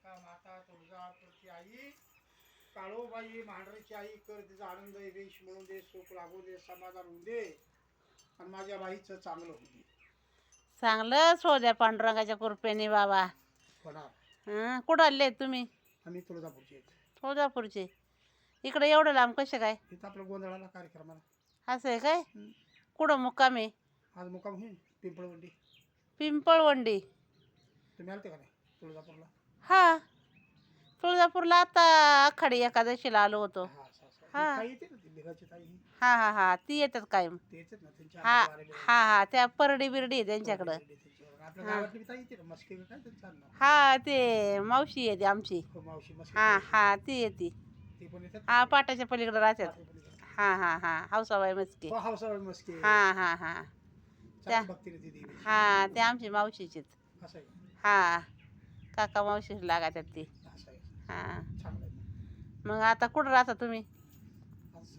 काका माता तुळजापूरची आई काळोबाई मांढरीची आई कर तिचा आनंद वेश मिळून दे, सुख लागू दे, समाधान होऊ दे आणि माझ्या बाईचं चांगलं होऊ दे. चांगलंच हो द्या पांडुरंगाच्या कृपेने बाबा. होणार. कुठं आले तुम्ही? आम्ही तुळजापूरचे आहेत. तुळजापूरचे. इकडे एवढं लांब कसे काय? इथं आपल्या गोंधळाला कार्यक्रमाला. असं आहे काय? कुठं मुक्काम आहे? आज मुक्काम होईल पिंपळवंडी. पिंपळवंडी. तुम्ही आलते का नाही तुळजापूरला? हा, तुळजापूरला आता आखाडी एकादशीला आलो होतो. हा ताई येते ना ती भिगाची ताई. हा हा हा, ती येतात कायम. ते येतात ना त्यांच्या हा हातात वारेले. हा हा, त्या परडी बिरडी आहे त्यांच्याकडं. आपल्या गावातली ताई येते ना मस्के काय त्यांचं नाव. हा, ते मावशी येते आमची. हो मावशी मस्के. हा हा, ती येते. ते पण येतात. हा, पाटाच्या पलीकडे राहतात. हा हा हा, हौसाबाई मस्के. हो हौसाबाई मस्के. हा हा हा, त्या भक्तीने ती देवी. हा, ते आमची मावशीचीच. असं आहे. हा, काका मावशीच लागतात ती. असं आहे. हा, चांगलं आहे. मग आता कुठं राहता तुम्ही?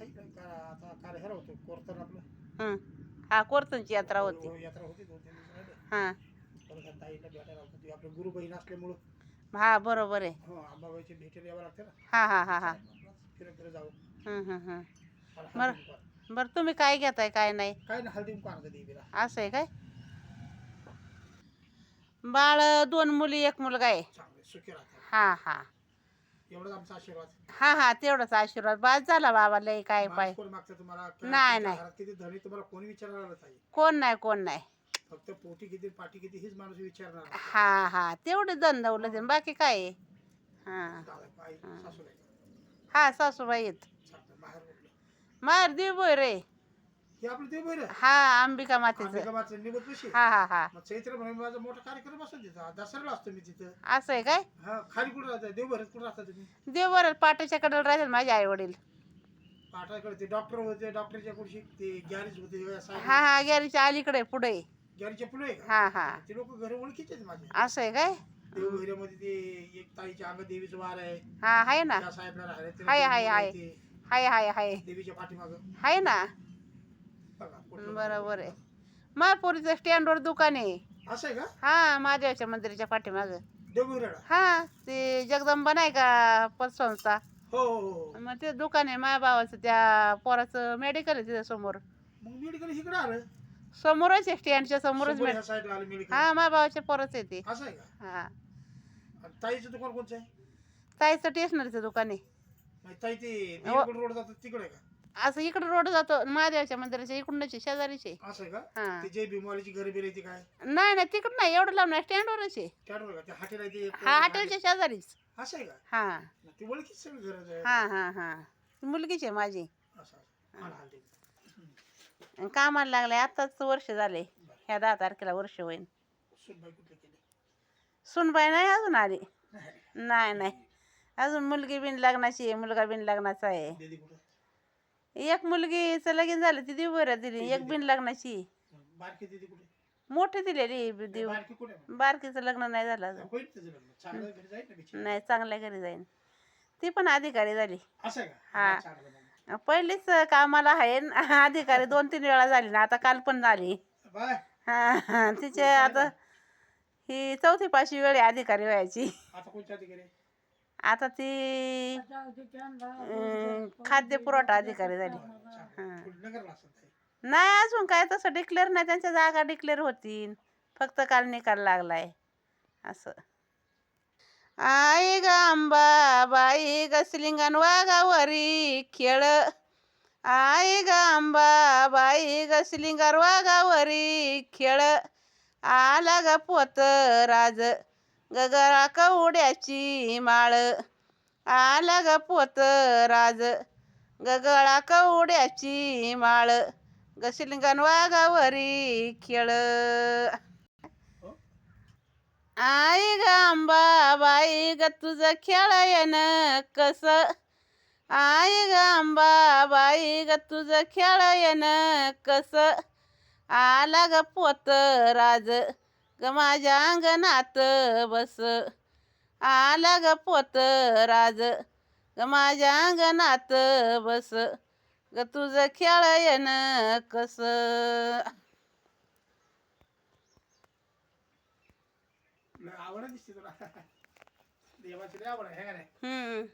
आता काल हेरा होतो कोरतन आपलं. हा, कोरतनची यात्रा होती. हो यात्रा होती 2-3 दिवस राहिले. हा परत ताईला भेटायला होतो. ती आपल्या गुरु बहीण असल्यामुळं. हा, बरोबर आहे. हो अंबाबाईची भेटायला यावं लागतं ना. हा हा हा हा. फिरत जाऊ. बरं बरं, तुम्ही काय घेताय काय नाही? काय ना हळदी कुंकू आणतं देवीला. असं आहे काय? बाळ 2 मुली 1 मुलगा आहे. चांगले सुखी राहतात. हा हा एवढाच आमचा आशीर्वाद. हा हा, तेवढाच आशीर्वाद बाज झाला बाबा. लय काय पाय कोण मागतं तुम्हाला? नाही नाही, घरात किती धनी तुम्हाला कोणी विचारणार नाही. कोण नाही कोण नाही. फक्त पोटी किती पाठी किती हीच माणूस विचारणार. हा हा, तेवढे दंदवलं ते बाकी काय आहे. हा सासूबाई. हा, सासूबाई आहेत. मार देव रे. हे आपलं देव बरं. हा, अंबिका मातेचं. हा हा हा. चैत्र महिन्याचा मोठा कार्यक्रम असतो तिथं. दसऱ्याला असतो मी तिथं. असं आहे काय? हा, खाली कुठं राहता? देवभरात कुठं राहता तुम्ही? देव बरं पाटाच्या कडेला राहतात माझे आई वडील. पाटाकडे ते डॉक्टर होते. डॉक्टरच्या कुठे ते गॅरेज होते. हा हा, गॅरीच्या अलीकडे पुढे. गॅरेजच्या पुढे हा हा, ते लोक घर ओळखीचे आहेत माझे. असं आहे काय? देवघरामध्ये ते एक ताईच्या अंग देवीचं वार आहे. हा, आहे ना. त्या साहेबला राहिले हाय हाय हाय हाय हाय हाय देवीच्या पाठीमाग. आहे ना. बघा बरोबर आहे. महापुरीचं स्टँडवर दुकान आहे. असं आहे का? हा, महादेवाच्या मंदिराच्या पाठीमाग. देवघराला. हा, ते जगदंबा नाही का पतसंस्था. हो हो हो. मग ते दुकान आहे माझ्या भावाचं. त्या पोराचं मेडिकल आहे तिथं समोर. मग मेडिकल इकडे आलं. समोरच आहे, स्टँडच्या समोरच. ह्या साईडला आलं मेडिकल. हा, माझ्या भावाच्या पोराच आहे ते. असं आहे का? हा, आणि ताईचं दुकान कोणचं आहे? ताईचं स्टेशनरीचं दुकान आहे. ताई ते देवीकडे रोड जातात तिकडे आहे का? असं इकडे रोड जातो महादेवाच्या मंदिराच्या इकडूनच शेजारीचे. असं आहे का? हा, ते जय भीमवालीची घरं बिर येते काय? नाही नाही, तिकडं नाही, एवढं लांब नाही, स्टँडवरच आहे. त्यावर का ते हॉटेल आहे ते? हा, हॉटेलच्या शेजारीच. असं आहे का? हा ती ओळखीच सगळी घरं. हा हा हा, मुलगीच आहे माझी. असं मला हलते. कामाला लागले आताच वर्ष झाले. ह्या 10 तारखेला वर्ष होईल. सुनबाई कुठले केले? सुनबाई नाही अजून आली. नाही नाही, अजून मुलगी बिन लग्नाची आहे, मुलगा बिन लग्नाचा आहे. दीदी कुठं? एक मुलगीचं लगीन झालं ती देव बरं दिली. एक बिन लग्नाची. बारकी दीदी कुठे? मोठी दिलेली देव. बारकी कुठे? बारकीचं लग्न नाही झालं अजून. होईल त्याचं लग्न. चांगलं घरी जाईल ना बिचारी. नाही, चांगल्या घरी जाईन. ती पण अधिकारी झाली. असं आहे का? हा. चांगलं मग. पहिलीच कामाला आहे अधिकारी. 2-3 वेळा झाली ना, आता काल पण झाली. बाय. हा, तिचे आता ही 4थी-5वी वेळ आहे अधिकारी व्हायची. आता कोणच्या अधिकारी? आता ती खाद्य पुरवठा अधिकारी झाली. नगरला असतात ताई. नाही, अजून काय तसं डिक्लेअर नाही. त्यांच्या जागा डिक्लेअर होतील. फक्त काल निकाल लागलाय असं. आई ग अंबा बाई ग सिलिंगण वाघावरी खेळ. आई ग अंबा बाई ग सिलिंगर वाघावरी खेळ. आला ग पोत राज गगरा कवड्याची माळ. आला ग पोत राज गगळा कवड्याची माळ. ग सिलिंगण वाघावरी खेळ. आई ग अंबा बाई ग तुझं खेळयन कस. आई ग अंबा बाई ग तुझं खेळयन कस. आला ग पोत राज ग माझ्या अंगणात बस. आला ग पोत राज ग माझ्या अंगणात बस. ग तुझं खेळयन कस. आवड दिसते तुला. देवाची लय आवड आहे, है का नाही? हम्म